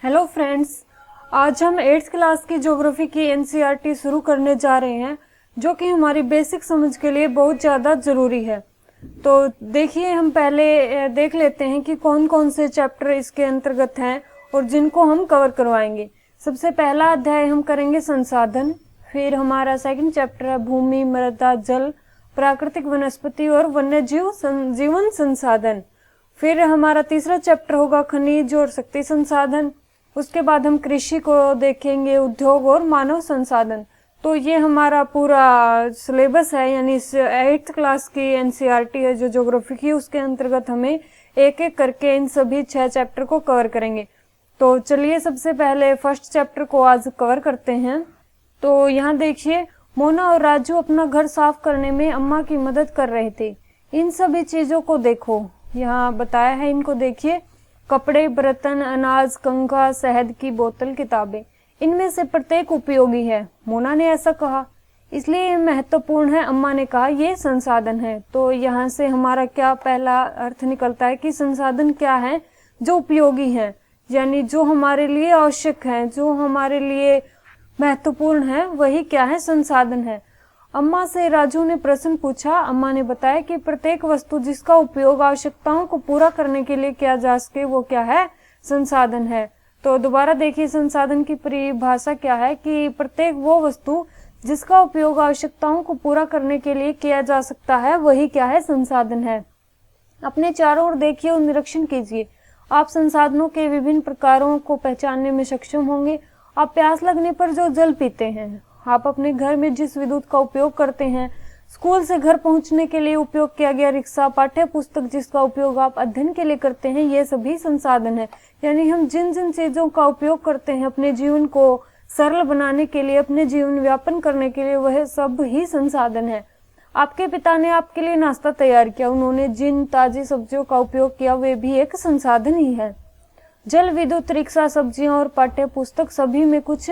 Hello friends, आज हम 8th class की ज्योग्राफी की एनसीईआरटी शुरू करने जा रहे हैं, जो कि हमारी बेसिक समझ के लिए बहुत ज़्यादा ज़रूरी है। तो देखिए, हम पहले देख लेते हैं कि कौन कौन से चैप्टर इसके अंतर्गत हैं और जिनको हम कवर करवाएंगे। सबसे पहला अध्याय हम करेंगे संसाधन। फिर हमारा सेकंड चैप्टर है भूमि, मृदा, जल, प्राकृतिक वनस्पति और वन्यजीव जीवन संसाधन। फिर हमारा तीसरा चैप्टर होगा खनिज और शक्ति संसाधन। उसके बाद हम कृषि को देखेंगे, उद्योग और मानव संसाधन। तो ये हमारा पूरा सिलेबस है, यानी 8th क्लास की एनसीईआरटी है जो ज्योग्राफी की, उसके अंतर्गत हमें एक एक करके इन सभी 6 चैप्टर को कवर करेंगे। तो चलिए सबसे पहले फर्स्ट चैप्टर को आज कवर करते हैं। तो यहाँ देखिए, मोना और राजू अपना घर साफ करने में अम्मा की मदद कर रहे थे। इन सभी चीजों को देखो, यहाँ बताया है, इनको देखिए। कपड़े, बर्तन, अनाज, कंघा, शहद की बोतल, किताबें, इनमें से प्रत्येक उपयोगी है। मोना ने ऐसा कहा, इसलिए ये महत्वपूर्ण है। अम्मा ने कहा, ये संसाधन है। तो यहाँ से हमारा क्या पहला अर्थ निकलता है कि संसाधन क्या है? जो उपयोगी है, यानी जो हमारे लिए आवश्यक है, जो हमारे लिए महत्वपूर्ण है, वही क्या है? संसाधन है। अम्मा से राजू ने प्रश्न पूछा। अम्मा ने बताया कि प्रत्येक वस्तु जिसका उपयोग आवश्यकताओं को पूरा करने के लिए किया जा सके, वो क्या है? संसाधन है। तो दोबारा देखिए, संसाधन की परिभाषा क्या है कि प्रत्येक वो वस्तु जिसका उपयोग आवश्यकताओं को पूरा करने के लिए किया जा सकता है, वही क्या है? संसाधन है। अपने चारों ओर देखिए और निरीक्षण कीजिए। आप संसाधनों के विभिन्न प्रकारों को पहचानने में सक्षम होंगे। आप प्यास लगने पर जो जल पीते हैं, आप अपने घर में जिस विद्युत का उपयोग करते हैं, स्कूल से घर पहुंचने के लिए उपयोग किया गया रिक्शा, पाठ्य पुस्तक जिसका उपयोग आप अध्ययन के लिए करते हैं, ये सभी संसाधन है। यानी हम जिन जिन चीजों का उपयोग करते हैं अपने जीवन को सरल बनाने के लिए, अपने जीवन व्यापन करने के लिए, वह सब ही संसाधन है। आपके पिता ने आपके लिए नाश्ता तैयार किया, उन्होंने जिन ताजी सब्जियों का उपयोग किया, वे भी एक संसाधन ही है। जल, विद्युत, रिक्शा, सब्जियां और पाठ्य पुस्तक, सभी में कुछ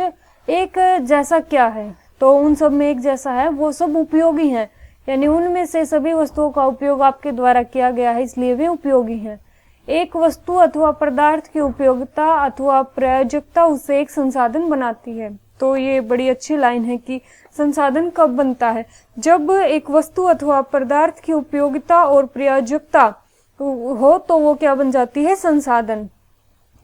एक जैसा क्या है? तो उन सब में एक जैसा है, वो सब उपयोगी हैं। यानी उनमें से सभी वस्तुओं का उपयोग आपके द्वारा किया गया है, इसलिए वे उपयोगी हैं। एक वस्तु अथवा पदार्थ की उपयोगिता अथवा प्रयोजकता उसे एक संसाधन बनाती है। तो ये बड़ी अच्छी लाइन है कि संसाधन कब बनता है? जब एक वस्तु अथवा पदार्थ की उपयोगिता और प्रयोजकता हो, तो वो क्या बन जाती है? संसाधन।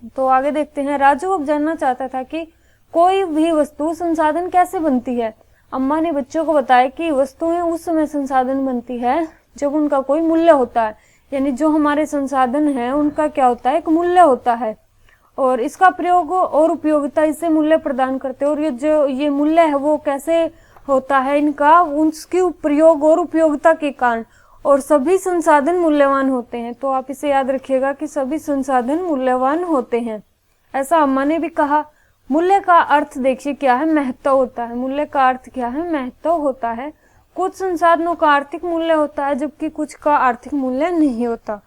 तो आगे देखते हैं। राजू अब जानना चाहता था कि कोई भी वस्तु संसाधन कैसे बनती है। अम्मा ने बच्चों को बताया कि वस्तुएं उस समय संसाधन बनती है जब उनका कोई मूल्य होता है। यानी जो हमारे संसाधन है उनका क्या होता है? एक मूल्य होता है, और इसका प्रयोग और उपयोगिता इसे मूल्य प्रदान करते हैं। और ये मूल्य है वो कैसे होता है? इनका उसकी प्रयोग और उपयोगिता के कारण। और सभी संसाधन मूल्यवान होते हैं। तो आप इसे याद रखिएगा कि सभी संसाधन मूल्यवान होते हैं, ऐसा अम्मा ने भी कहा। मूल्य का अर्थ देखिए क्या है? महत्व होता है। मूल्य का अर्थ क्या है? महत्व होता है। कुछ संसाधनों का आर्थिक मूल्य होता है, जबकि कुछ का आर्थिक मूल्य नहीं होता।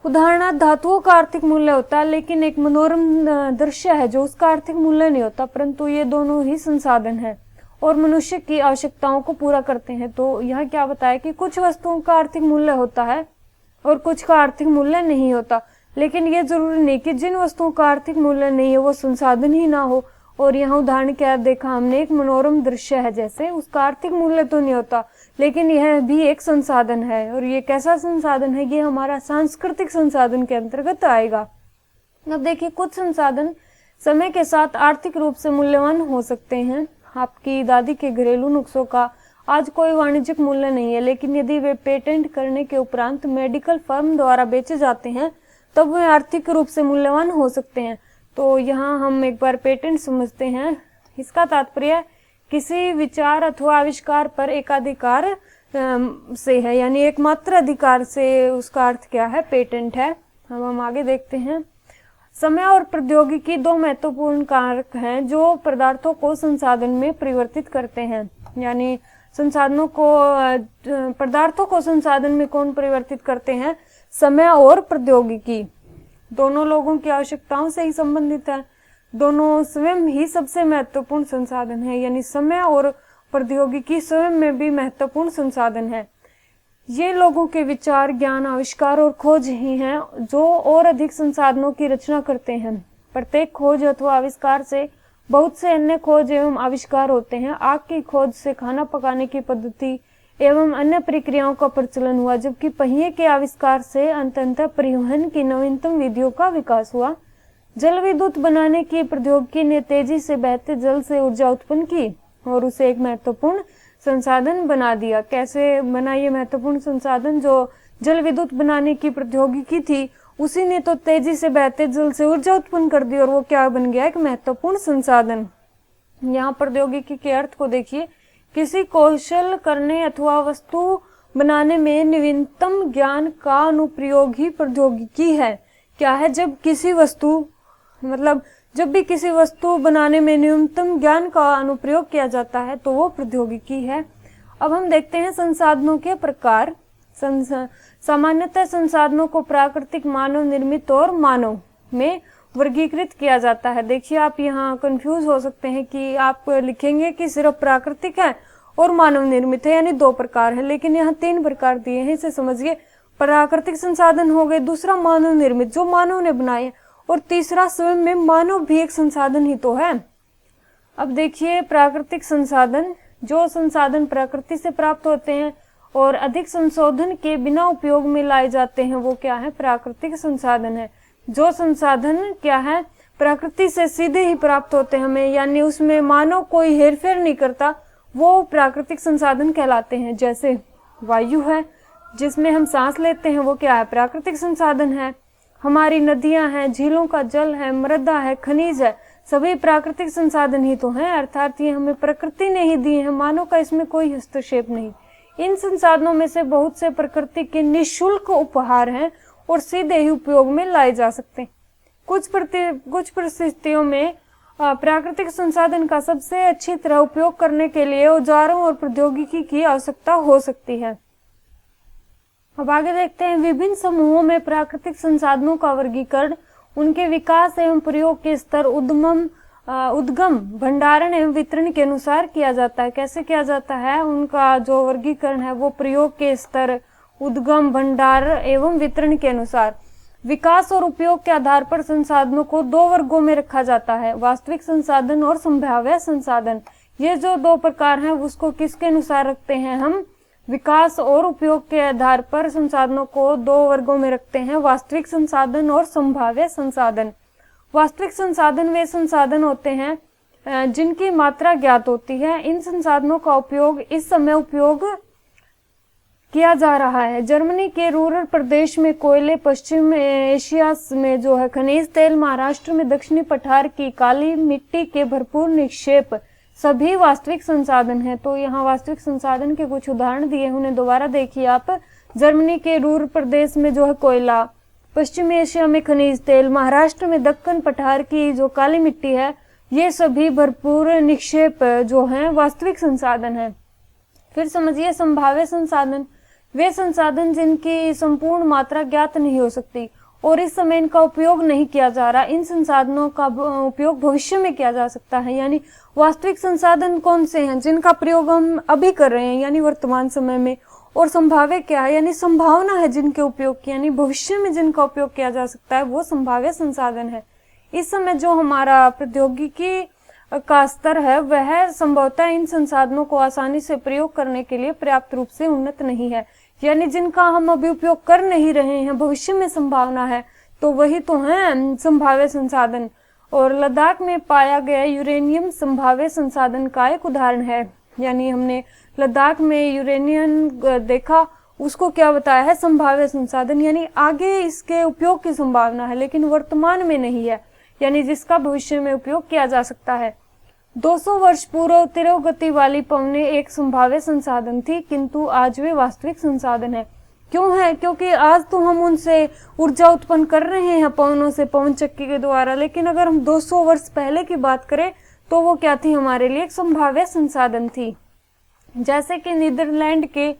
उदाहरणार्थ, धातुओं का आर्थिक मूल्य होता है, लेकिन एक मनोरम दृश्य है जो उसका आर्थिक मूल्य नहीं होता, परंतु ये दोनों ही संसाधन है और मनुष्य की आवश्यकताओं को पूरा करते हैं। तो यह क्या बताया कि कुछ वस्तुओं का आर्थिक मूल्य होता है और कुछ का आर्थिक मूल्य नहीं होता, लेकिन ये जरूरी नहीं कि जिन वस्तुओं का आर्थिक मूल्य नहीं है वो संसाधन ही ना हो। और यहाँ उदाहरण क्या देखा हमने? एक मनोरम दृश्य है, जैसे उसका आर्थिक मूल्य तो नहीं होता, लेकिन यह भी एक संसाधन है। और ये कैसा संसाधन है? ये हमारा सांस्कृतिक संसाधन के अंतर्गत आएगा। अब देखिए, कुछ संसाधन समय के साथ आर्थिक रूप से मूल्यवान हो सकते हैं। आपकी दादी के घरेलू नुस्खों का आज कोई वाणिज्यिक मूल्य नहीं है, लेकिन यदि वे पेटेंट करने के उपरांत मेडिकल फर्म द्वारा बेचे जाते हैं, तब वे आर्थिक रूप से मूल्यवान हो सकते हैं। तो यहाँ हम एक बार पेटेंट समझते हैं। इसका तात्पर्य किसी विचार अथवा आविष्कार पर एकाधिकार से है, यानी एकमात्र अधिकार से उसका अर्थ क्या है? पेटेंट है। हम आगे देखते हैं। समय और प्रौद्योगिकी दो महत्वपूर्ण कारक हैं जो पदार्थों को संसाधन में परिवर्तित करते हैं। यानी संसाधनों को, पदार्थों को संसाधन में कौन परिवर्तित करते हैं? समय और प्रौद्योगिकी। दोनों लोगों की आवश्यकताओं से ही संबंधित है। दोनों स्वयं ही सबसे महत्वपूर्ण संसाधन है, यानी समय और प्रौद्योगिकी स्वयं में भी महत्वपूर्ण संसाधन है। ये लोगों के विचार, ज्ञान, आविष्कार और खोज ही हैं जो और अधिक संसाधनों की रचना करते हैं। प्रत्येक खोज अथवा आविष्कार से बहुत से अन्य खोज एवं आविष्कार होते हैं। आग की खोज से खाना पकाने की पद्धति एवं अन्य प्रक्रियाओं का प्रचलन हुआ, जबकि पहिए के आविष्कार से अंततः परिवहन की नवीनतम विधियों का विकास हुआ। जल विद्युत बनाने की प्रौद्योगिकी ने तेजी से बहते जल से ऊर्जा उत्पन्न की और उसे एक महत्वपूर्ण संसाधन बना दिया। कैसे बना ये महत्वपूर्ण संसाधन? जो जल विद्युत बनाने की प्रौद्योगिकी थी उसी ने तो तेजी से बहते जल से ऊर्जा उत्पन्न कर दी और वो क्या बन गया? एक महत्वपूर्ण संसाधन। यहाँ प्रौद्योगिकी के अर्थ को देखिए, किसी कौशल करने अथवा वस्तु बनाने में नवीनतम ज्ञान का अनुप्रयोग ही प्रौद्योगिकी है। क्या है? जब किसी वस्तु जब भी किसी वस्तु बनाने में न्यूनतम ज्ञान का अनुप्रयोग किया जाता है तो वो प्रौद्योगिकी है। अब हम देखते हैं संसाधनों के प्रकार। सामान्यतः संसाधनों को प्राकृतिक, मानव निर्मित और मानव में वर्गीकृत किया जाता है। देखिए, आप यहाँ कंफ्यूज हो सकते हैं कि आप लिखेंगे कि सिर्फ प्राकृतिक है और मानव निर्मित है, यानी 2 प्रकार है, लेकिन यहाँ 3 प्रकार दिए हैं। इसे समझिए, प्राकृतिक संसाधन हो गए, दूसरा मानव निर्मित जो मानव ने बनाए, और तीसरा स्वयं में मानव भी एक संसाधन ही तो है। अब देखिए, प्राकृतिक संसाधन, जो संसाधन प्रकृति से प्राप्त होते हैं और अधिक संशोधन के बिना उपयोग में लाए जाते हैं, वो क्या है? प्राकृतिक संसाधन है। जो संसाधन क्या है? प्रकृति से सीधे ही प्राप्त होते हैं हमें, यानी उसमें मानव कोई हेरफेर नहीं करता, वो प्राकृतिक संसाधन कहलाते हैं। जैसे वायु है जिसमें हम सांस लेते हैं, वो क्या है? प्राकृतिक संसाधन है। हमारी नदियां हैं, झीलों का जल है, मृदा है, खनिज है, सभी प्राकृतिक संसाधन ही तो हैं, अर्थात ये हमें प्रकृति ने ही दिए हैं, मानव का इसमें कोई हस्तक्षेप नहीं। इन संसाधनों में से बहुत से प्रकृति के निःशुल्क उपहार हैं और सीधे ही उपयोग में लाए जा सकते हैं। कुछ परिस्थितियों में प्राकृतिक संसाधन का सबसे अच्छी तरह उपयोग करने के लिए औजारों और प्रौद्योगिकी की आवश्यकता हो सकती है। अब आगे देखते हैं, विभिन्न समूहों में प्राकृतिक संसाधनों का वर्गीकरण उनके विकास एवं प्रयोग के स्तर, उद्गम, भंडारण एवं वितरण के अनुसार किया जाता है। कैसे किया जाता है? उनका जो वर्गीकरण है वो प्रयोग के स्तर, उद्गम, भंडार एवं वितरण के अनुसार। विकास और उपयोग के आधार पर संसाधनों को 2 वर्गों में रखा जाता है, वास्तविक संसाधन और संभाव्य संसाधन। ये जो 2 प्रकार हैं उसको किसके अनुसार रखते हैं हम? विकास और उपयोग के आधार पर संसाधनों को 2 वर्गों में रखते हैं, वास्तविक संसाधन और संभाव्य संसाधन। वास्तविक संसाधन वे संसाधन होते हैं जिनकी मात्रा ज्ञात होती है। इन संसाधनों का उपयोग इस समय उपयोग किया जा रहा है। जर्मनी के रूरल प्रदेश में कोयले, पश्चिम एशिया में जो है खनिज तेल, महाराष्ट्र में दक्षिणी पठार की काली मिट्टी के भरपूर निक्षेप सभी वास्तविक संसाधन हैं। तो यहाँ वास्तविक संसाधन के कुछ उदाहरण दिए हैं, उन्हें दोबारा देखिए आप। जर्मनी के रूर प्रदेश में जो है कोयला, पश्चिम एशिया में खनिज तेल, महाराष्ट्र में दक्कन पठार की जो काली मिट्टी है, ये सभी भरपूर निक्षेप जो हैं वास्तविक संसाधन है। फिर समझिए संभाव्य संसाधन, वे संसाधन जिनकी संपूर्ण मात्रा ज्ञात नहीं हो सकती और इस समय इनका उपयोग नहीं किया जा रहा, इन संसाधनों का उपयोग भविष्य में किया जा सकता है। यानी वास्तविक संसाधन कौन से हैं? जिनका प्रयोग हम अभी कर रहे हैं यानी वर्तमान समय में। और संभाव्य क्या है? यानी संभावना है जिनके उपयोग की, यानी भविष्य में जिनका उपयोग किया जा सकता है, वो संभाव्य संसाधन है। इस समय जो हमारा प्रौद्योगिकी का स्तर है वह संभवतः इन संसाधनों को आसानी से प्रयोग करने के लिए पर्याप्त रूप से उन्नत नहीं है, यानी जिनका हम अभी उपयोग कर नहीं रहे हैं, भविष्य में संभावना है, तो वही तो है संभाव्य संसाधन। और लद्दाख में पाया गया यूरेनियम संभाव्य संसाधन का एक उदाहरण है। यानी हमने लद्दाख में यूरेनियम देखा, उसको क्या बताया है? संभाव्य संसाधन, यानी आगे इसके उपयोग की संभावना है लेकिन वर्तमान में नहीं है, यानी जिसका भविष्य में उपयोग किया जा सकता है। 200 वर्ष पूर्व तिरोगति वाली पवनें एक संभाव्य संसाधन थी, किंतु आज वे वास्तविक संसाधन है। क्यों है? क्योंकि आज तो हम उनसे ऊर्जा उत्पन्न कर रहे हैं पवनों से, पवन चक्की के द्वारा, लेकिन अगर हम 200 वर्ष पहले की बात करें तो वो क्या थी? हमारे लिए एक संभाव्य संसाधन थी। जैसे कि नीदरलैंड के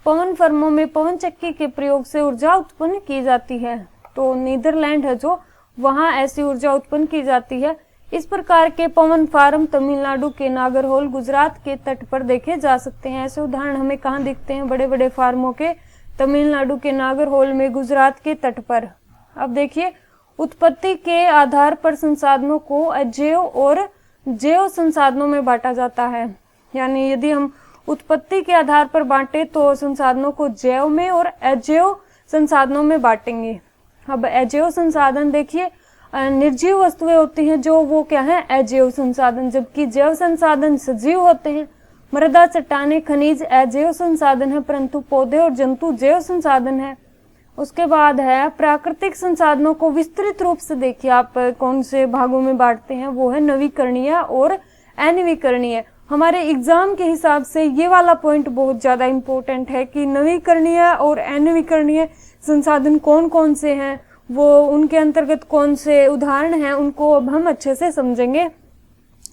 पवन फर्मों में पवन चक्की के प्रयोग से ऊर्जा उत्पन्न की जाती है। तो नीदरलैंड है जो, वहां ऐसी ऊर्जा उत्पन्न की जाती है। इस प्रकार के पवन फार्म तमिलनाडु के नागरहोल, गुजरात के तट पर देखे जा सकते हैं। ऐसे उदाहरण हमें कहाँ दिखते हैं? बड़े बड़े फार्मों के, तमिलनाडु के नागरहोल में, गुजरात के तट पर। अब देखिए, उत्पत्ति के आधार पर संसाधनों को अजैव और जैव संसाधनों में बांटा जाता है। यानी यदि हम उत्पत्ति के आधार पर बांटे तो संसाधनों को जैव में और अजैव संसाधनों में बांटेंगे। अब अजैव संसाधन देखिए, निर्जीव वस्तुएं होती हैं जो वो क्या है, अजैव संसाधन, जबकि जैव संसाधन सजीव होते हैं। मृदा, चट्टानें, खनिज अजैव संसाधन है, परंतु पौधे और जंतु जैव संसाधन है। उसके बाद है प्राकृतिक संसाधनों को विस्तृत रूप से देखिए आप कौन से भागों में बांटते हैं, वो है नवीकरणीय और अनवीकरणीय। हमारे एग्जाम के हिसाब से ये वाला पॉइंट बहुत ज्यादा इंपॉर्टेंट है कि नवीकरणीय और अनवीकरणीय संसाधन कौन कौन से हैं, वो उनके अंतर्गत कौन से उदाहरण हैं, उनको अब हम अच्छे से समझेंगे।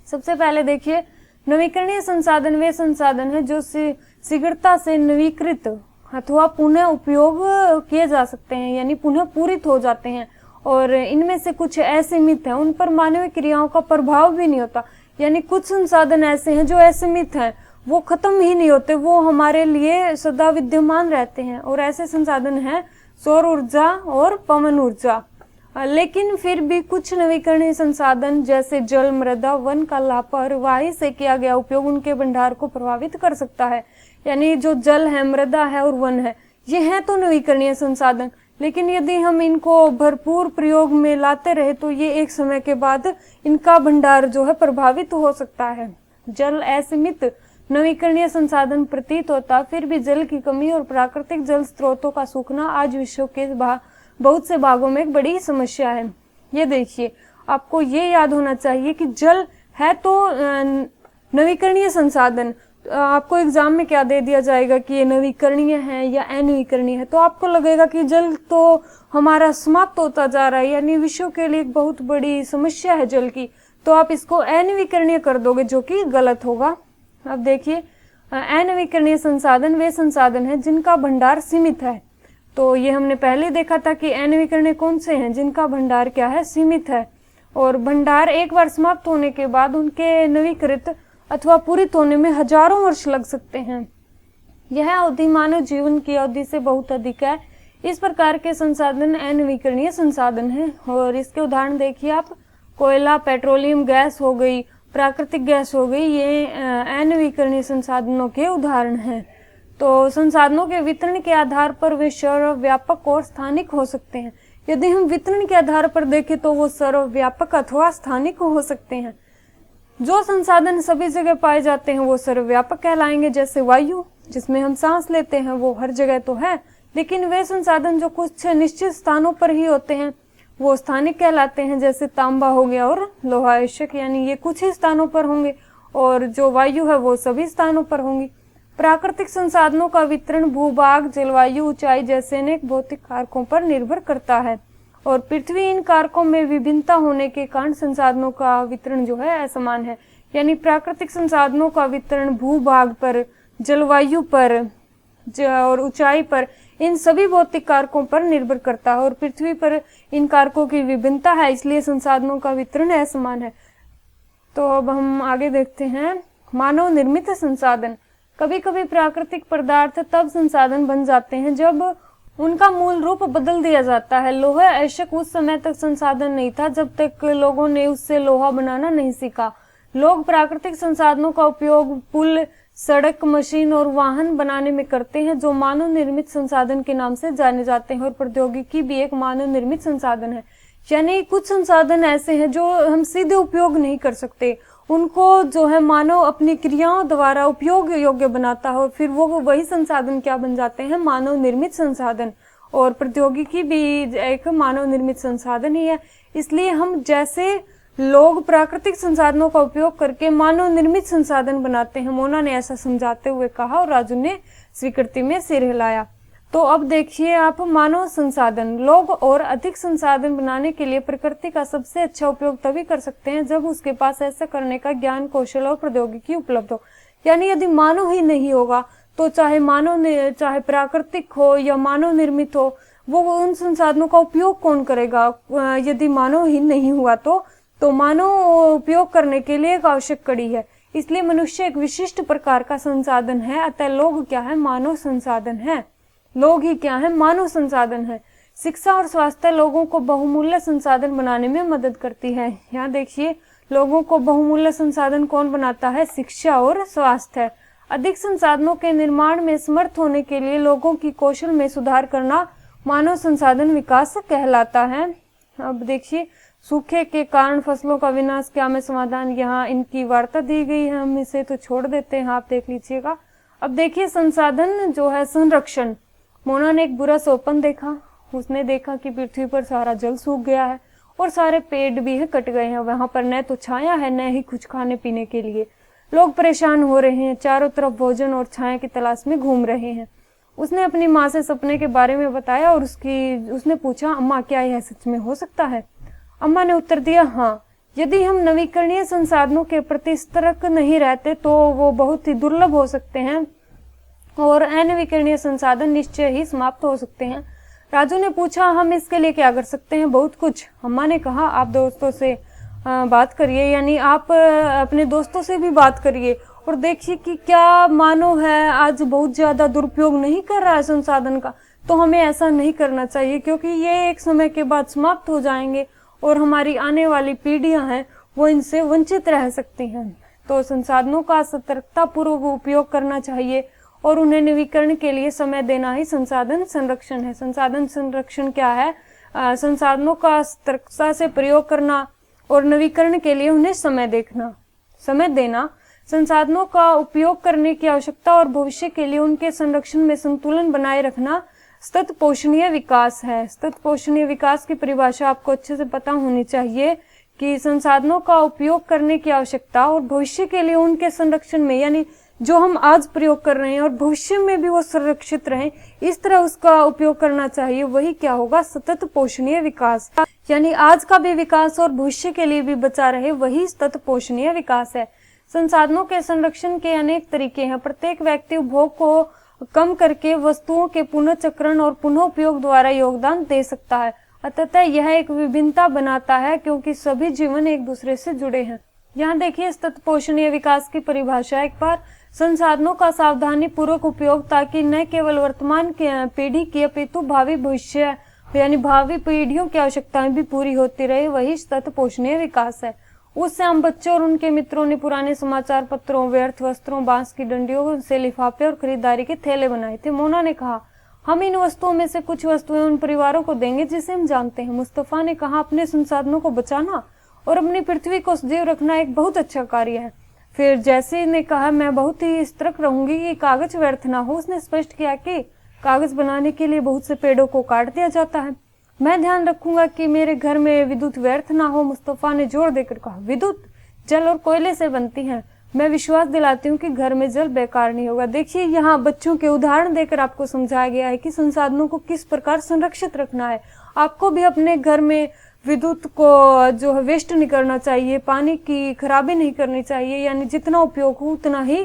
सबसे पहले देखिए, नवीकरणीय संसाधन वे संसाधन है जो शीघ्रता से नवीकृत अथवा पुनः उपयोग किए जा सकते हैं, यानी पुनः पूरित हो जाते हैं, और इनमें से कुछ असीमित हैं, उन पर मानवीय क्रियाओं का प्रभाव भी नहीं होता। यानी कुछ संसाधन ऐसे हैं जो असीमित हैं, वो खत्म ही नहीं होते, वो हमारे लिए सदा विद्यमान रहते हैं, और ऐसे संसाधन हैं सौर ऊर्जा और पवन ऊर्जा। लेकिन फिर भी कुछ नवीकरणीय संसाधन जैसे जल, मृदा, वन का लापरवाही से किया गया उपयोग उनके भंडार को प्रभावित कर सकता है। यानी जो जल है, मृदा है और वन है, ये हैं तो नवीकरणीय संसाधन, लेकिन यदि हम इनको भरपूर प्रयोग में लाते रहे तो ये एक समय के बाद इनका भंडार जो है प्रभावित हो सकता है। जल असीमित नवीकरणीय संसाधन प्रतीत होता, फिर भी जल की कमी और प्राकृतिक जल स्रोतों का सूखना आज विश्व के बहुत से भागों में एक बड़ी समस्या है। ये देखिए, आपको ये याद होना चाहिए कि जल है तो नवीकरणीय संसाधन। आपको एग्जाम में क्या दे दिया जाएगा कि ये नवीकरणीय है या अनवीकरणीय है, तो आपको लगेगा कि जल तो हमारा समाप्त होता जा रहा है, यानी विश्व के लिए एक बहुत बड़ी समस्या है जल की, तो आप इसको अनवीकरणीय कर दोगे, जो कि गलत होगा। अब देखिए, अनवीकरणीय संसाधन वे संसाधन है जिनका भंडार सीमित है। तो ये हमने पहले देखा था कि अनवीकरणीय कौन से हैं, जिनका भंडार क्या है, सीमित है, और भंडार एक बार समाप्त होने के बाद उनके नवीकृत अथवा पूरित होने में हजारों वर्ष लग सकते हैं। यह अवधि मानव जीवन की अवधि से बहुत अधिक है। इस प्रकार के संसाधन अनवीकरणीय संसाधन हैं, और इसके उदाहरण देखिए आप, कोयला, पेट्रोलियम गैस हो गई, प्राकृतिक गैस हो गई, ये अनवीकरणीय संसाधनों के उदाहरण हैं। तो संसाधनों के वितरण के आधार पर वे सर्वव्यापक और स्थानिक हो सकते हैं। यदि हम वितरण के आधार पर देखें तो वो सर्वव्यापक अथवा स्थानिक हो सकते हैं। जो संसाधन सभी जगह पाए जाते हैं वो सर्वव्यापक कहलाएंगे, जैसे वायु जिसमें हम सांस लेते हैं वो हर जगह तो है, लेकिन वे संसाधन जो कुछ निश्चित स्थानों पर ही होते हैं वो स्थानिक कहलाते हैं, जैसे तांबा हो गया और लोहा आवश्यक, यानी ये कुछ ही स्थानों पर होंगे, और जो वायु है वो सभी स्थानों पर होंगी। प्राकृतिक संसाधनों का वितरण भूभाग, जलवायु, ऊंचाई जैसे अनेक भौतिक कारकों पर निर्भर करता है, और पृथ्वी इन कारकों में विभिन्नता होने के कारण संसाधनों का वितरण जो है असमान है। यानी प्राकृतिक संसाधनों का वितरण भूभाग पर, जलवायु पर और ऊंचाई पर, इन सभी भौतिक कारकों पर निर्भर करता है, और पृथ्वी पर इन कारकों की विभिन्नता है, इसलिए संसाधनों का वितरण असमान है। तो अब हम आगे देखते हैं, मानव निर्मित संसाधन। कभी कभी प्राकृतिक पदार्थ तब संसाधन बन जाते हैं जब उनका मूल रूप बदल दिया जाता है। लोहा आवश्यक उस समय तक संसाधन नहीं था जब तक लोगों ने उससे लोहा बनाना नहीं सीखा। लोग प्राकृतिक संसाधनों का उपयोग पुल, सड़क, मशीन और वाहन बनाने में करते हैं, जो मानव निर्मित संसाधन के नाम से जाने जाते हैं, और प्रौद्योगिकी भी एक मानव निर्मित संसाधन है। यानी कुछ संसाधन ऐसे हैं जो हम सीधे उपयोग नहीं कर सकते, उनको जो है मानव अपनी क्रियाओं द्वारा उपयोग योग्य बनाता है, और फिर वो वही संसाधन क्या बन जाते हैं, मानव निर्मित संसाधन। और प्रौद्योगिकी भी एक मानव निर्मित संसाधन ही है। इसलिए हम जैसे लोग प्राकृतिक संसाधनों का उपयोग करके मानव निर्मित संसाधन बनाते हैं, मोना ने ऐसा समझाते हुए कहा, और राजू ने स्वीकृति में सिर हिलाया। तो अब देखिए आप, मानव संसाधन। लोग और अधिक संसाधन बनाने के लिए प्रकृति का सबसे अच्छा उपयोग तभी कर सकते हैं जब उसके पास ऐसा करने का ज्ञान, कौशल और प्रौद्योगिकी उपलब्ध हो। यानी यदि मानव ही नहीं होगा तो चाहे प्राकृतिक हो या मानव निर्मित हो, वो उन संसाधनों का उपयोग कौन करेगा यदि मानव ही नहीं हुआ तो मानव उपयोग करने के लिए एक आवश्यक कड़ी है। इसलिए मनुष्य एक विशिष्ट प्रकार का संसाधन है। अतः लोग क्या है, मानव संसाधन है। लोग ही क्या है, मानव संसाधन है। शिक्षा और स्वास्थ्य लोगों को बहुमूल्य संसाधन बनाने में मदद करती है। यहाँ देखिए, लोगों को बहुमूल्य संसाधन कौन बनाता है? शिक्षा और स्वास्थ्य। अधिक संसाधनों के निर्माण में समर्थ होने के लिए लोगों की कौशल में सुधार करना मानव संसाधन विकास कहलाता है। अब देखिए, सूखे के कारण फसलों का विनाश क्या में समाधान, यहाँ इनकी वार्ता दी गई है, हम इसे तो छोड़ देते हैं, आप देख लीजिएगा। अब देखिए, संसाधन जो है संरक्षण। मोना ने एक बुरा स्वप्न देखा। उसने देखा कि पृथ्वी पर सारा जल सूख गया है और सारे पेड़ भी है कट गए हैं। वहां पर न तो छाया है, न ही कुछ खाने पीने के लिए। लोग परेशान हो रहे हैं, चारों तरफ भोजन और छाया की तलाश में घूम रहे हैं। उसने अपनी माँ से सपने के बारे में बताया और उसने पूछा, अम्मा क्या यह सच में हो सकता है? अम्मा ने उत्तर दिया, हाँ, यदि हम नवीकरणीय संसाधनों के प्रति सतर्क नहीं रहते तो वो बहुत ही दुर्लभ हो सकते हैं और अनवीकरणीय संसाधन निश्चय ही समाप्त हो सकते हैं। राजू ने पूछा, हम इसके लिए क्या कर सकते हैं? बहुत कुछ। अम्मा ने कहा, आप दोस्तों से बात करिए, यानी आप अपने दोस्तों से भी बात करिए और देखिए कि क्या मानव है आज बहुत ज्यादा दुरुपयोग नहीं कर रहा है संसाधन का। तो हमें ऐसा नहीं करना चाहिए, क्योंकि ये एक समय के बाद समाप्त हो जाएंगे और हमारी आने वाली पीढ़ियां हैं वो इनसे वंचित रह सकती हैं। तो संसाधनों का सतर्कता पूर्वक उपयोग करना चाहिए और उन्हें नवीकरण के लिए समय देना ही संसाधन संरक्षण है। संसाधन संरक्षण क्या है? संसाधनों का सतर्कता से प्रयोग करना और नवीकरण के लिए उन्हें समय देना, संसाधनों का उपयोग करने की आवश्यकता और भविष्य के लिए उनके संरक्षण में संतुलन बनाए रखना सतत पोषणीय विकास है। सतत पोषणीय विकास की परिभाषा आपको अच्छे से पता होनी चाहिए कि संसाधनों का उपयोग करने की आवश्यकता और भविष्य के लिए उनके संरक्षण में, यानी जो हम आज प्रयोग कर रहे हैं और भविष्य में भी वो संरक्षित रहें, इस तरह उसका उपयोग करना चाहिए। वही क्या होगा? सतत पोषणीय विकास, यानी आज का भी विकास और भविष्य के लिए भी बचा रहे, वही सतत पोषणीय विकास है। संसाधनों के संरक्षण के अनेक तरीके हैं। प्रत्येक व्यक्ति उपभोग को कम करके वस्तुओं के पुनःचक्रण और पुनः उपयोग द्वारा योगदान दे सकता है। अतः यह एक विभिन्नता बनाता है, क्योंकि सभी जीवन एक दूसरे से जुड़े हैं। यहाँ देखिए, सतत पोषणीय विकास की परिभाषा एक बार, संसाधनों का सावधानी पूर्वक उपयोग ताकि न केवल वर्तमान पीढ़ी की अपितु भावी भविष्य यानी भावी पीढ़ियों की आवश्यकताएं भी पूरी होती रहे, वही सतत पोषणीय विकास है। उस शाम बच्चों और उनके मित्रों ने पुराने समाचार पत्रों, व्यर्थ वस्त्रों, बांस की डंडियों से लिफाफे और खरीदारी के थैले बनाए थे। मोना ने कहा, हम इन वस्तुओं में से कुछ वस्तुएं उन परिवारों को देंगे जिसे हम जानते हैं। मुस्तफा ने कहा, अपने संसाधनों को बचाना और अपनी पृथ्वी को सजीव रखना एक बहुत अच्छा कार्य है। फिर जैसे ने कहा, मैं बहुत ही सतर्क रहूंगी कि कागज व्यर्थ ना हो। उसने स्पष्ट किया कि कागज बनाने के लिए बहुत से पेड़ों को काट दिया जाता है। मैं ध्यान रखूंगा कि मेरे घर में विद्युत व्यर्थ ना हो। मुस्तफा ने जोर देकर कहा, विद्युत जल और कोयले से बनती है। मैं विश्वास दिलाती हूँ कि घर में जल बेकार नहीं होगा। देखिए, यहाँ बच्चों के उदाहरण देकर आपको समझाया गया है कि संसाधनों को किस प्रकार संरक्षित रखना है। आपको भी अपने घर में विद्युत को जो है वेस्ट नहीं करना चाहिए, पानी की खराबी नहीं करनी चाहिए, यानी जितना उपयोग हो उतना ही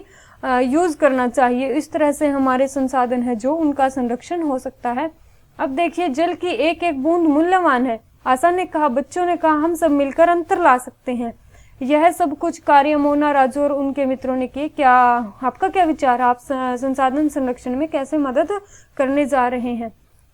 यूज करना चाहिए। इस तरह से हमारे संसाधन है जो उनका संरक्षण हो सकता है। अब देखिए, जल की एक एक बूंद मूल्यवान है। आशा ने कहा, बच्चों ने कहा, हम सब मिलकर अंतर ला सकते हैं। यह सब कुछ कार्य मोना, राजू और उनके मित्रों ने किए। क्या आपका क्या विचार है? आप संसाधन संरक्षण में कैसे मदद करने जा रहे हैं?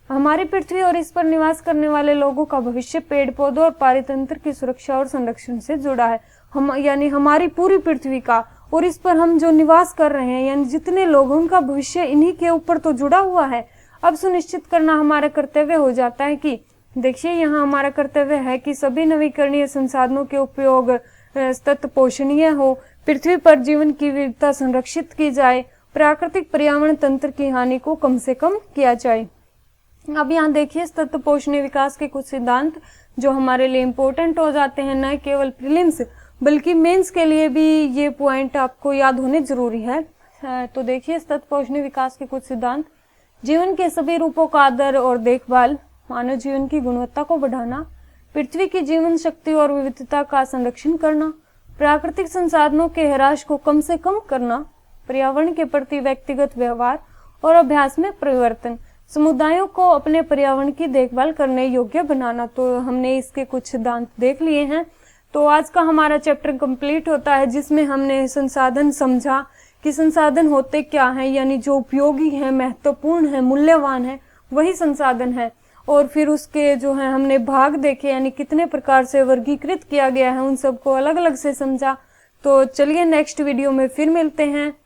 हमारी पृथ्वी और इस पर निवास करने वाले लोगों का भविष्य पेड़ पौधों और पारितंत्र की सुरक्षा और संरक्षण से जुड़ा है। हम यानी हमारी पूरी पृथ्वी का और इस पर हम जो निवास कर रहे हैं, यानी जितने लोग, उनका भविष्य इन्हीं के ऊपर तो जुड़ा हुआ है। अब सुनिश्चित करना हमारा कर्तव्य हो जाता है कि देखिए, यहाँ हमारा कर्तव्य है कि सभी नवीकरणीय संसाधनों के उपयोग सतत पोषणीय हो, पृथ्वी पर जीवन की विविधता संरक्षित की जाए, प्राकृतिक पर्यावरण तंत्र की हानि को कम से कम किया जाए। अब यहाँ देखिए, सतत पोषणीय विकास के कुछ सिद्धांत जो हमारे लिए इम्पोर्टेंट हो जाते हैं, न केवल प्रीलिम्स बल्कि मेंस के लिए भी ये पॉइंट आपको याद होने जरूरी है। तो देखिए, सतत पोषणीय विकास के कुछ सिद्धांत, जीवन के सभी रूपों का आदर और देखभाल, मानव जीवन की गुणवत्ता को बढ़ाना, पृथ्वी की जीवन शक्ति और विविधता का संरक्षण करना, प्राकृतिक संसाधनों के ह्रास को कम से कम करना, पर्यावरण के प्रति व्यक्तिगत व्यवहार और अभ्यास में परिवर्तन, समुदायों को अपने पर्यावरण की देखभाल करने योग्य बनाना। तो हमने इसके कुछ सिद्धांत देख लिए हैं। तो आज का हमारा चैप्टर कंप्लीट होता है, जिसमें हमने संसाधन समझा कि संसाधन होते क्या हैं, यानी जो उपयोगी हैं, महत्वपूर्ण है, मूल्यवान है, वही संसाधन है। और फिर उसके जो है हमने भाग देखे, यानी कितने प्रकार से वर्गीकृत किया गया है, उन सबको अलग अलग से समझा। तो चलिए नेक्स्ट वीडियो में फिर मिलते हैं।